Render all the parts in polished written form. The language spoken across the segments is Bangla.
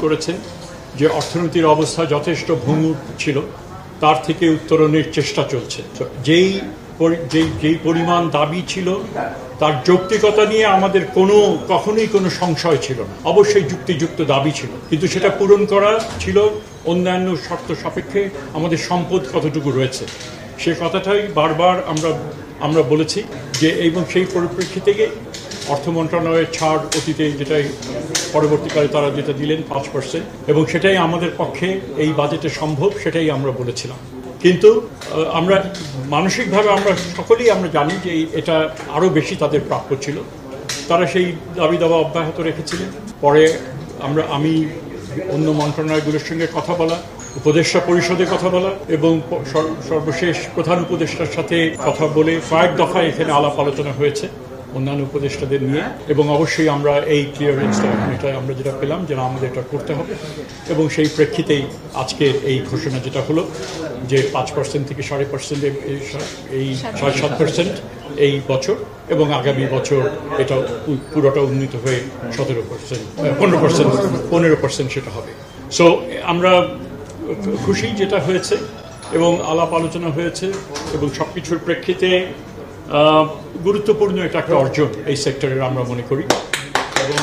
করেছেন যে অর্থনীতির অবস্থা যথেষ্ট ভঙ্গুর ছিল, তার থেকে উত্তরণের চেষ্টা চলছে। যেই পরিমাণ দাবি ছিল তার যৌক্তিকতা নিয়ে আমাদের কখনোই কোনো সংশয় ছিল না। অবশ্যই যুক্তিযুক্ত দাবি ছিল, কিন্তু সেটা পূরণ করা ছিল অন্যান্য শর্ত সাপেক্ষে আমাদের সম্পদ কতটুকু রয়েছে সে কথাটাই বারবার আমরা বলেছি যে, এবং সেই পরিপ্রেক্ষিতে অর্থ মন্ত্রণালয়ের ছাড় অতীতে যেটাই পরবর্তীকালে তারা যেটা দিলেন 5%, এবং সেটাই আমাদের পক্ষে এই বাজেটে সম্ভব, সেটাই আমরা বলেছিলাম। কিন্তু আমরা মানসিকভাবে আমরা সকলেই জানি যে এটা আরও বেশি তাদের প্রাপ্য ছিল। তারা সেই দাবি দাওয়া অব্যাহত রেখেছিলেন। পরে আমি অন্য মন্ত্রণালয়গুলোর সঙ্গে কথা বলা, উপদেষ্টা পরিষদে কথা বলা এবং সর্বশেষ প্রধান উপদেষ্টার সাথে কথা বলে কয়েক দফায় এখানে আলাপ আলোচনা হয়েছে অন্যান্য উপদেষ্টাদের নিয়ে, এবং অবশ্যই আমরা এই ক্লিয়ারেন্সটা এটা আমরা যেটা পেলাম যে আমাদের এটা করতে হবে, এবং সেই প্রেক্ষিতেই আজকের এই ঘোষণা যেটা হলো যে 5% থেকে 5.5% এই 7.5% এই বছর, এবং আগামী বছর এটা পুরোটা উন্নীত হয়ে 15% সেটা হবে। সো আমরা খুশি যেটা হয়েছে, এবং আলাপ আলোচনা হয়েছে, এবং সবকিছুর প্রেক্ষিতে গুরুত্বপূর্ণ এটা একটা অর্জন এই সেক্টরের আমরা মনে করি, এবং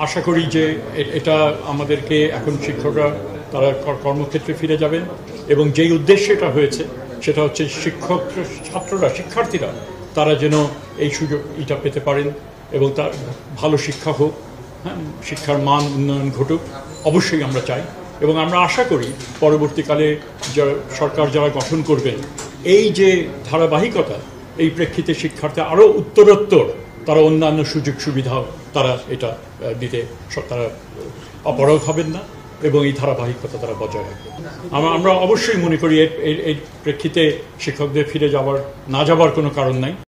আশা করি যে এটা আমাদেরকে এখন শিক্ষকরা তারা কর্মক্ষেত্রে ফিরে যাবেন, এবং যেই উদ্দেশ্যে এটা হয়েছে সেটা হচ্ছে শিক্ষার্থীরা তারা যেন এই সুযোগ এটা পেতে পারেন, এবং তার ভালো শিক্ষা হোক, হ্যাঁ, শিক্ষার মান উন্নয়ন ঘটুক, অবশ্যই আমরা চাই। এবং আমরা আশা করি পরবর্তীকালে সরকার যারা গঠন করবেন, এই যে ধারাবাহিকতা, এই প্রেক্ষিতে শিক্ষার্থী আরও উত্তরোত্তর তারা অন্যান্য সুযোগ সুবিধাও তারা এটা দিতে তারা অপারগ হবেন না, এবং এই ধারাবাহিকতা তারা বজায় রাখবে। আমরা অবশ্যই মনে করি এর প্রেক্ষিতে শিক্ষকদের ফিরে না যাবার কোনো কারণ নাই।